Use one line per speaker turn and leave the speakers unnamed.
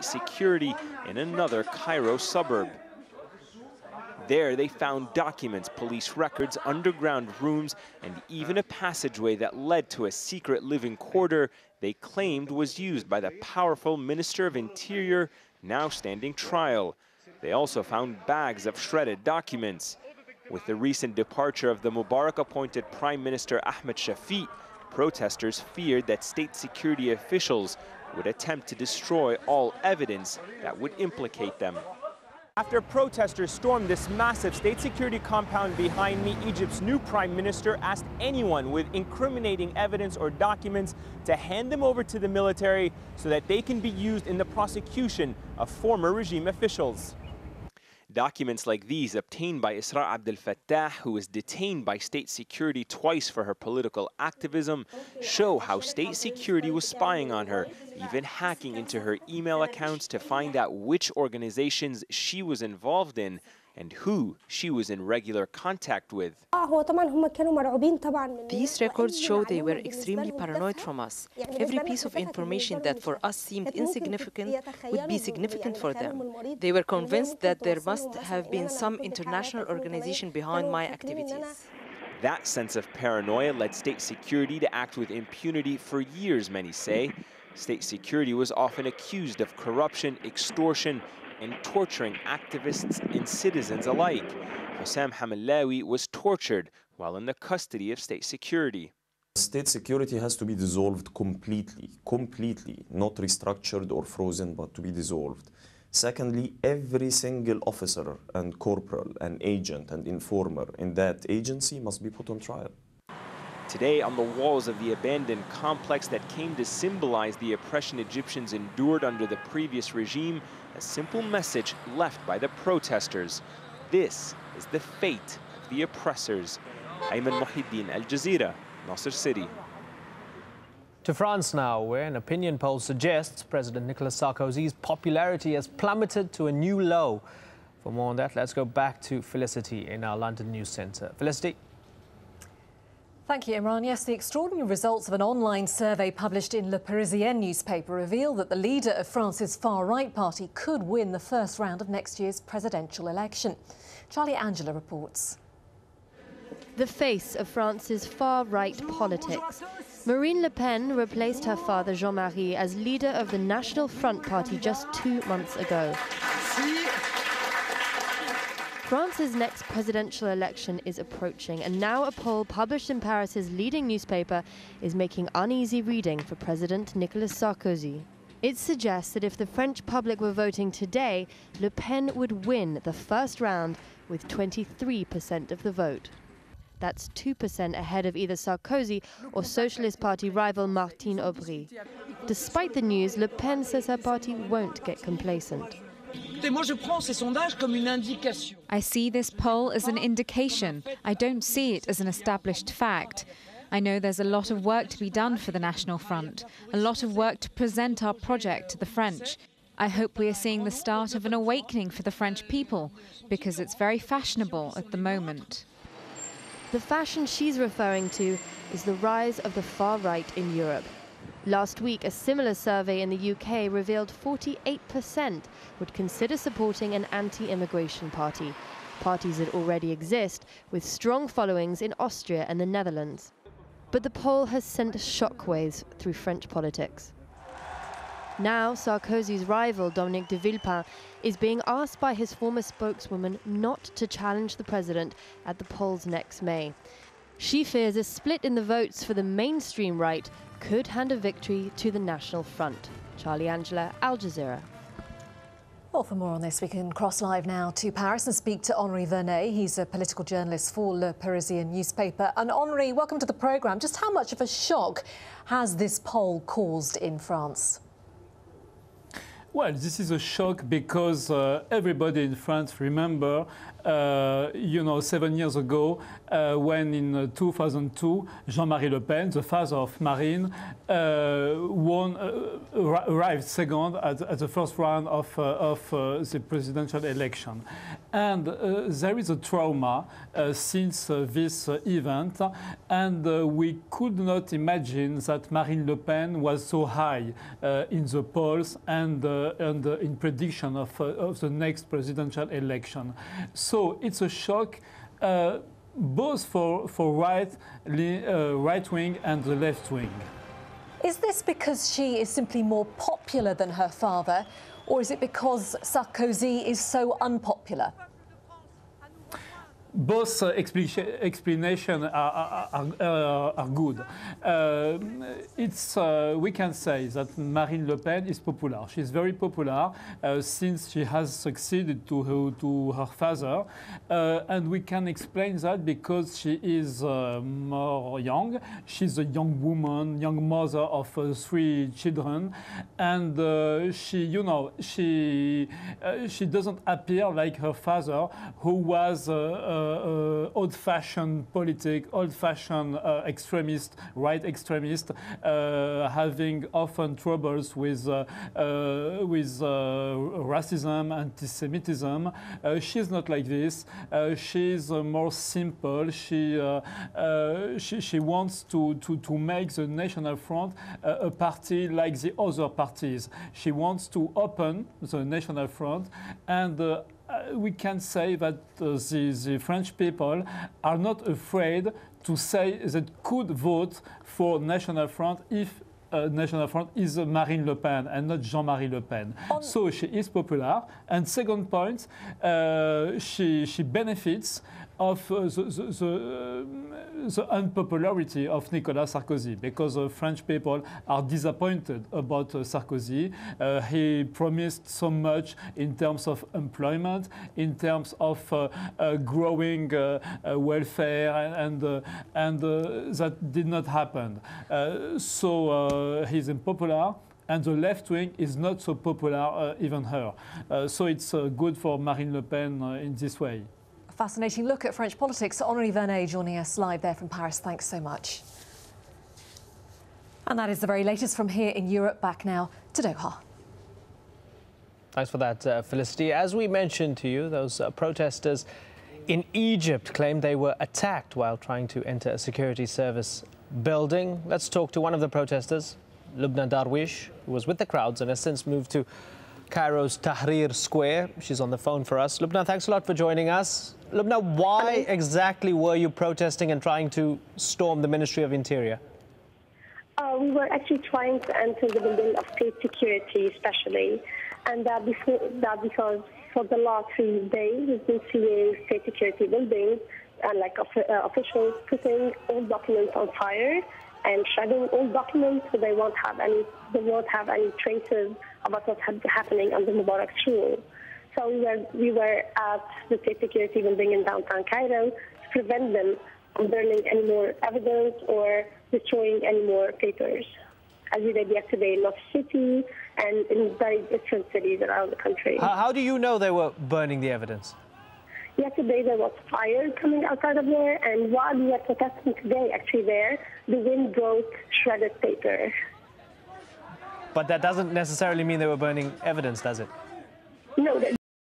state security in another Cairo suburb. There they found documents, police records, underground rooms, and even a passageway that led to a secret living quarter they claimed was used by the powerful Minister of Interior, now standing trial. They also found bags of shredded documents. With the recent departure of the Mubarak-appointed Prime Minister Ahmed Shafiq, protesters feared that state security officials would attempt to destroy all evidence that would implicate them. After protesters stormed this massive state security compound behind me, Egypt's new prime minister asked anyone with incriminating evidence or documents to hand them over to the military so that they can be used in the prosecution of former regime officials. Documents like these, obtained by Isra Abdel Fattah, who was detained by state security twice for her political activism, show how state security was spying on her, even hacking into her email accounts to find out which organizations she was involved in and who she was in regular contact with.
These records show they were extremely paranoid from us. Every piece of information that for us seemed insignificant would be significant for them. They were convinced that there must have been some international organization behind my activities.
That sense of paranoia led state security to act with impunity for years, many say. State security was often accused of corruption, extortion, and torturing activists and citizens alike. Hussam Hamallawi was tortured while in the custody of state security.
State security has to be dissolved completely, not restructured or frozen, but to be dissolved. Secondly, every single officer and corporal and agent and informer in that agency must be put on trial.
Today, on the walls of the abandoned complex that came to symbolize the oppression Egyptians endured under the previous regime, a simple message left by the protesters. This is the fate of the oppressors. Ayman Muhiddin, AlJazeera, Nasser City.
To France now, where an opinion poll suggests President Nicolas Sarkozy's popularity has plummeted to a new low. For more on that, let's go back to Felicity in our London News Centre. Felicity.
Thank you, Imran. Yes, the extraordinary results of an online survey published in Le Parisien newspaper reveal that the leader of France's far-right party could win the first round of next year's presidential election. Charlie Angela reports.
The face of France's far-right politics. Marine Le Pen replaced her father Jean-Marie as leader of the National Front Party just 2 months ago. France's next presidential election is approaching, and now a poll published in Paris's leading newspaper is making uneasy reading for President Nicolas Sarkozy. It suggests that if the French public were voting today, Le Pen would win the first round with 23% of the vote. That's 2% ahead of either Sarkozy or Socialist Party rival Martine Aubry. Despite the news, Le Pen says her party won't get complacent.
I see this poll as an indication. I don't see it as an established fact. I know there's a lot of work to be done for the National Front, a lot of work to present our project to the French. I hope we are seeing the start of an awakening for the French people, because it's very fashionable at the moment.
The fashion she's referring to is the rise of the far right in Europe. Last week, a similar survey in the UK revealed 48% would consider supporting an anti-immigration party, parties that already exist, with strong followings in Austria and the Netherlands. But the poll has sent shockwaves through French politics. Now, Sarkozy's rival, Dominique de Villepin, is being asked by his former spokeswoman not to challenge the president at the polls next May. She fears a split in the votes for the mainstream right could hand a victory to the National Front. Charlie Angela, AlJazeera.
Well, for more on this, we can cross live now to Paris and speak to Henri Vernet. He's a political journalist for Le Parisien newspaper. And Henri, welcome to the programme. Just how much of a shock has this poll caused in France?
Well, this is a shock because everybody in France remember you know, 7 years ago, when in 2002, Jean-Marie Le Pen, the father of Marine, arrived second at the first round of the presidential election. And there is a trauma since this event, and we could not imagine that Marine Le Pen was so high in the polls and in prediction of the next presidential election. So it's a shock both for right wing and the left wing.
Is this because she is simply more popular than her father, or is it because Sarkozy is so unpopular?
Both explanations are good. We can say that Marine Le Pen is popular. She's very popular since she has succeeded to her father. And we can explain that because she is more young. She's a young woman, young mother of 3 children. And she doesn't appear like her father, who was old-fashioned politic, old-fashioned extremist, right extremist, having often troubles with racism, anti-Semitism. She's not like this. She's more simple. She wants to make the National Front a party like the other parties. She wants to open the National Front, and we can say that the French people are not afraid to say that could vote for National Front if National Front is Marine Le Pen and not Jean-Marie Le Pen. So she is popular. And second point, she benefits of the unpopularity of Nicolas Sarkozy, because French people are disappointed about Sarkozy. He promised so much in terms of employment, in terms of growing welfare, and that did not happen. So he's unpopular. And the left wing is not so popular, even her. So it's good for Marine Le Pen in this way.
Fascinating look at French politics. Henri Vernet joining us live there from Paris. Thanks so much. And that is the very latest from here in Europe. Back now to Doha.
Thanks for that, Felicity. As we mentioned to you, those protesters in Egypt claimed they were attacked while trying to enter a security service building. Let's talk to one of the protesters, Lubna Darwish, who was with the crowds and has since moved to Cairo's Tahrir Square. She's on the phone for us. Lubna, thanks a lot for joining us. Lubna, why exactly were you protesting and trying to storm the Ministry of Interior?
We were actually trying to enter the building of state security, especially, and that because for the last 3 days we've been seeing state security buildings and officials putting all documents on fire and shredding all documents, so they won't have any traces about what's happening under Mubarak's rule. So we were at the state security building in downtown Cairo to prevent them from burning any more evidence or destroying any more papers, as we did yesterday in North City and in very different cities around the country.
How do you know they were burning the evidence?
Yesterday there was fire coming outside of there, and while we were protesting today, actually the wind brought shredded paper.
But that doesn't necessarily mean they were burning evidence, does it?
No.